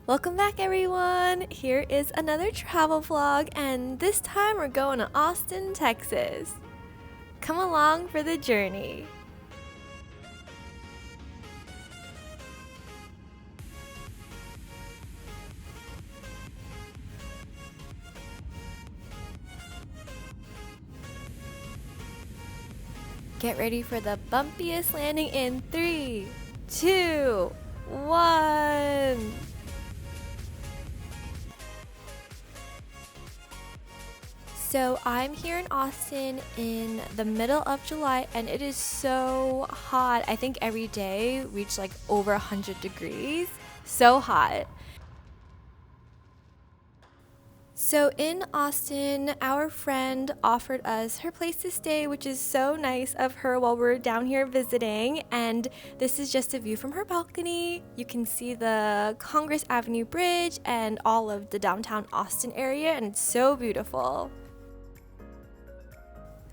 Welcome back everyone! Here is another travel vlog, and this time we're going to Austin, Texas. Come along for the journey. Get ready for the bumpiest landing in 3, 2, 1. So I'm here in Austin in the middle of July and it is so hot. I think every day reached like over 100 degrees. So hot. So in Austin, our friend offered us her place to stay, which is so nice of her while we're down here visiting. And this is just a view from her balcony. You can see the Congress Avenue Bridge and all of the downtown Austin area, and it's so beautiful.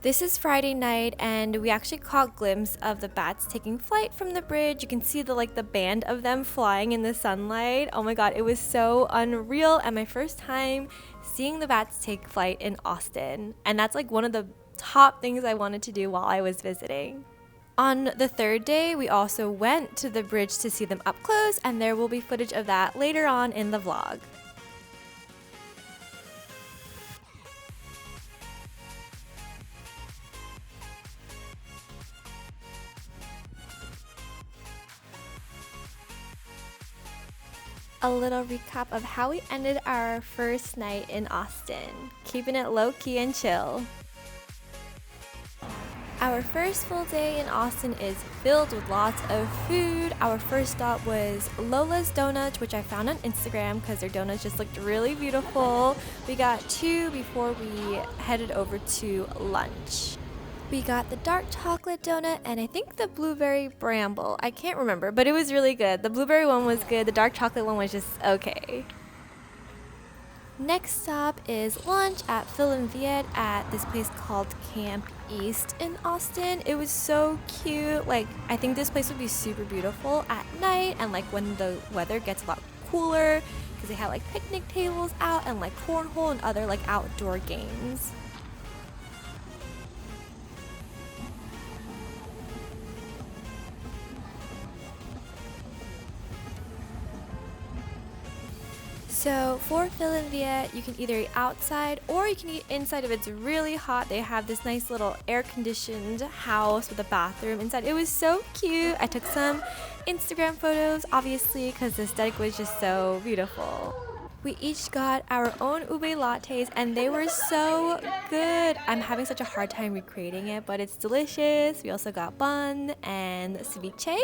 This is Friday night and we actually caught a glimpse of the bats taking flight from the bridge. You can see the band of them flying in the sunlight. Oh my god, it was so unreal, and my first time seeing the bats take flight in Austin. And that's like one of the top things I wanted to do while I was visiting. On the third day, we also went to the bridge to see them up close, and there will be footage of that later on in the vlog. A little recap of how we ended our first night in Austin, keeping it low-key and chill. Our first full day in Austin is filled with lots of food. Our first stop was Lola's Donuts, which I found on Instagram because their donuts just looked really beautiful. We got 2 before we headed over to lunch. We got the dark chocolate donut and I think the blueberry bramble. I can't remember, but it was really good. The blueberry one was good. The dark chocolate one was just okay. Next stop is lunch at Phil and Viet at this place called Camp East in Austin. It was so cute. I think this place would be super beautiful at night and when the weather gets a lot cooler, because they had picnic tables out and cornhole and other outdoor games. So for Phil and Viet, you can either eat outside or you can eat inside if it's really hot. They have this nice little air-conditioned house with a bathroom inside. It was so cute. I took some Instagram photos, obviously, because the aesthetic was just so beautiful. We each got our own ube lattes and they were so good. I'm having such a hard time recreating it, but it's delicious. We also got bun and ceviche.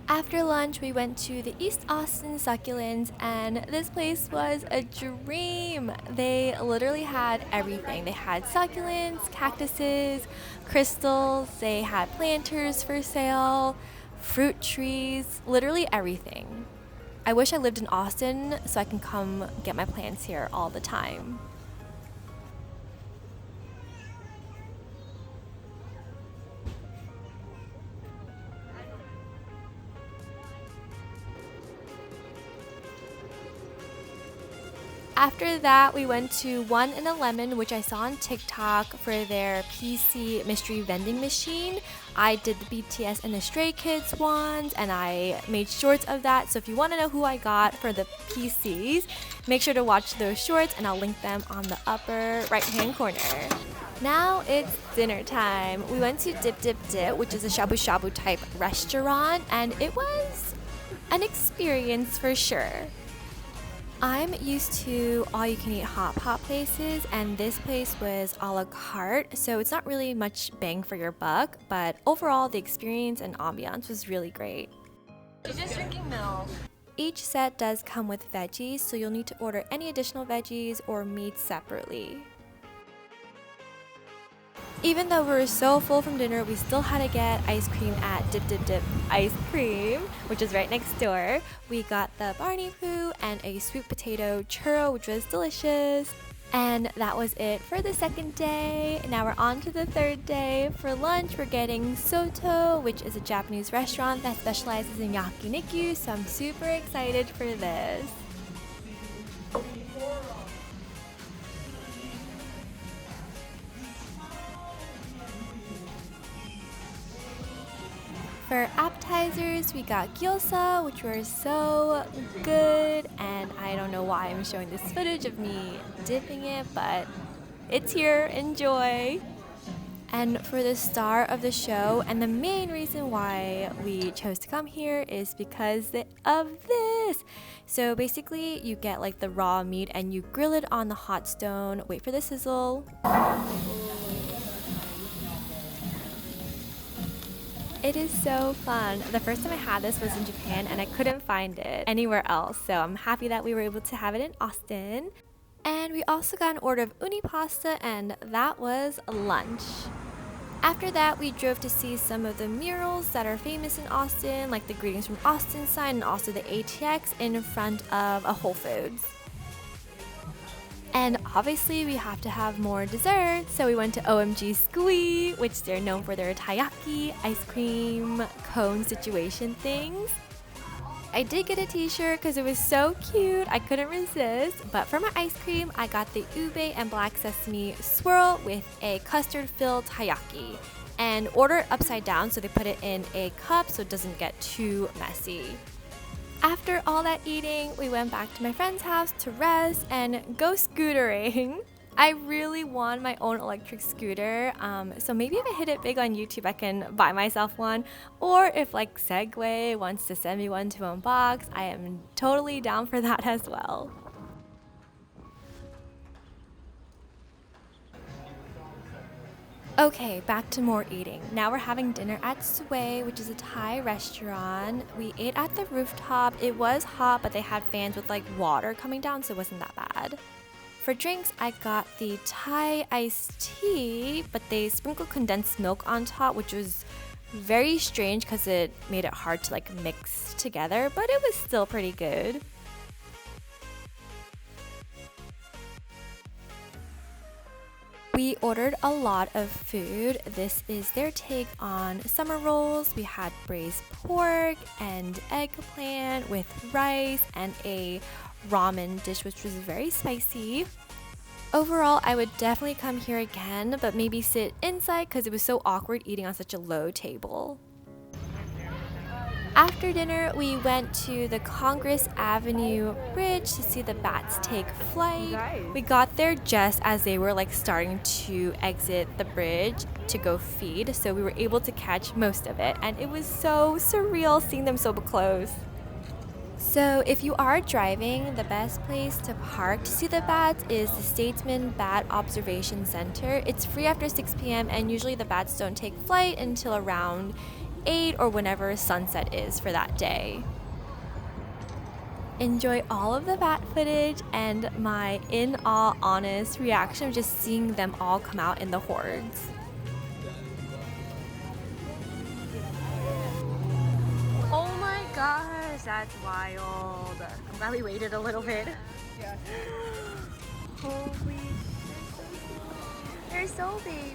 After lunch, we went to the East Austin Succulents, and this place was a dream. They literally had everything. They had succulents, cactuses, crystals, they had planters for sale, fruit trees, literally everything. I wish I lived in Austin so I can come get my plants here all the time. After that, we went to One in a Lemon, which I saw on TikTok for their PC mystery vending machine. I did the BTS and the Stray Kids ones, and I made shorts of that. So if you want to know who I got for the PCs, make sure to watch those shorts, and I'll link them on the upper right-hand corner. Now it's dinner time. We went to Dip Dip Dip, which is a shabu shabu type restaurant, and it was an experience for sure. I'm used to all-you-can-eat hot pot places, and this place was a la carte, so it's not really much bang for your buck, but overall the experience and ambiance was really great. She's just drinking milk. Each set does come with veggies, so you'll need to order any additional veggies or meat separately. Even though we were so full from dinner, we still had to get ice cream at Dip Dip Dip Ice Cream, which is right next door. We got the Barney Poo and a sweet potato churro, which was delicious. And that was it for the second day. Now we're on to the third day. For lunch, we're getting Soto, which is a Japanese restaurant that specializes in yakiniku, so I'm super excited for this. For appetizers, we got gyoza, which were so good, and I don't know why I'm showing this footage of me dipping it, but it's here, enjoy! And for the star of the show, and the main reason why we chose to come here is because of this. So basically, you get like the raw meat and you grill it on the hot stone, wait for the sizzle. It is so fun. The first time I had this was in Japan and I couldn't find it anywhere else, so I'm happy that we were able to have it in Austin. And we also got an order of uni pasta, and that was lunch. After that, we drove to see some of the murals that are famous in Austin, like the Greetings from Austin sign and also the ATX in front of a Whole Foods. And obviously we have to have more dessert, so we went to OMG Squee, which they're known for their taiyaki, ice cream, cone situation things. I did get a t-shirt because it was so cute, I couldn't resist. But for my ice cream, I got the ube and black sesame swirl with a custard-filled taiyaki. And order it upside down so they put it in a cup so it doesn't get too messy. After all that eating, we went back to my friend's house to rest and go scootering. I really want my own electric scooter, so maybe if I hit it big on YouTube, I can buy myself one. Or if like Segway wants to send me one to unbox, I am totally down for that as well. Okay, back to more eating. Now we're having dinner at Sway, which is a Thai restaurant. We ate at the rooftop. It was hot, but they had fans with like water coming down, so it wasn't that bad. For drinks, I got the Thai iced tea, but they sprinkled condensed milk on top, which was very strange because it made it hard to like mix together, but it was still pretty good. We ordered a lot of food. This is their take on summer rolls. We had braised pork and eggplant with rice and a ramen dish, which was very spicy. Overall, I would definitely come here again, but maybe sit inside because it was so awkward eating on such a low table. After dinner, we went to the Congress Avenue Bridge to see the bats take flight. We got there just as they were like starting to exit the bridge to go feed, so we were able to catch most of it, and it was so surreal seeing them so close. So if you are driving, the best place to park to see the bats is the Statesman Bat Observation Center. It's free after 6 p.m. and usually the bats don't take flight until around 8 or whenever sunset is for that day. Enjoy all of the bat footage and my in awe honest reaction of just seeing them all come out in the hordes. Oh my gosh, that's wild. I'm glad we waited a little bit. Yeah. Holy, they're so baby.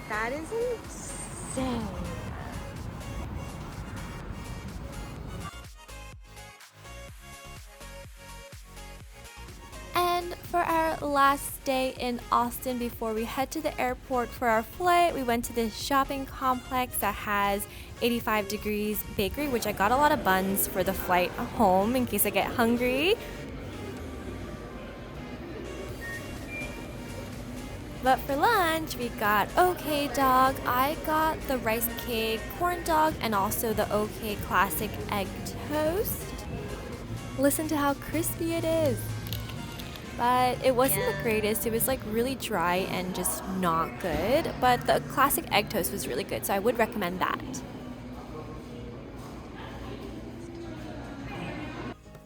That is insane. And for our last day in Austin before we head to the airport for our flight, we went to this shopping complex that has 85 Degrees Bakery, which I got a lot of buns for the flight home in case I get hungry. But for lunch, we got OK Dog. I got the rice cake corn dog and also the OK Classic Egg Toast. Listen to how crispy it is. But it wasn't the greatest. It was like really dry and just not good. But the Classic Egg Toast was really good, so I would recommend that.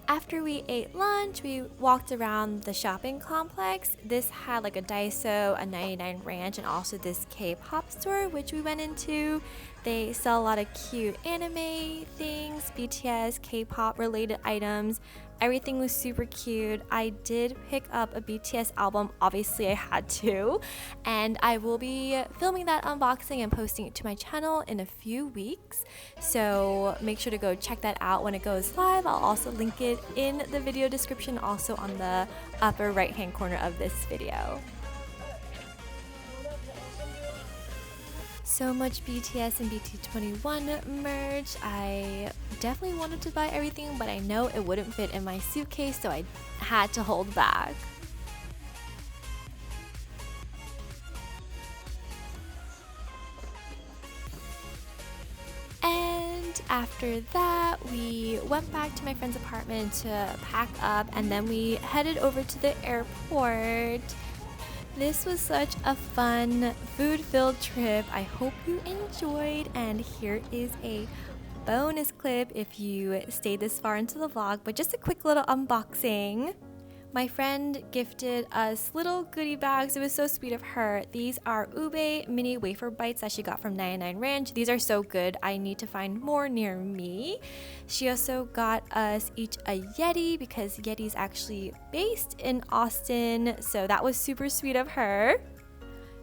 After we ate lunch, we walked around the shopping complex. This had like a Daiso, a 99 Ranch, and also this K-pop store, which we went into. They sell a lot of cute anime things, BTS, K-pop related items. Everything was super cute. I did pick up a BTS album, obviously I had to, and I will be filming that unboxing and posting it to my channel in a few weeks. So make sure to go check that out when it goes live. I'll also link it in the video description, also on the upper right hand corner of this video. So much BTS and BT21 merch. I definitely wanted to buy everything, but I know it wouldn't fit in my suitcase, so I had to hold back. And after that, we went back to my friend's apartment to pack up, and then we headed over to the airport. This was such a fun, food-filled trip. I hope you enjoyed, and here is a bonus clip if you stayed this far into the vlog, but just a quick little unboxing. My friend gifted us little goodie bags. It was so sweet of her. These are ube mini wafer bites that she got from 99 Ranch. These are so good. I need to find more near me. She also got us each a Yeti because Yeti's actually based in Austin, so that was super sweet of her.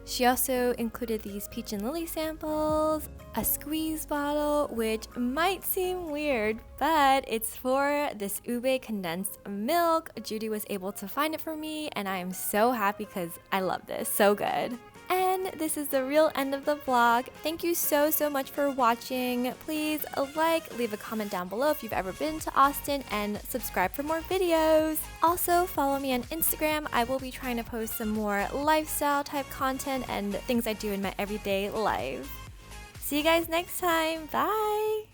She also included these peach and lily samples, a squeeze bottle, which might seem weird, but it's for this ube condensed milk. Judy was able to find it for me, and I am so happy because I love this. So good. And this is the real end of the vlog. Thank you so much for watching. Please leave a comment down below if you've ever been to Austin, and subscribe for more videos. Also follow me on Instagram. I will be trying to post some more lifestyle type content and things I do in my everyday life. See you guys next time. Bye!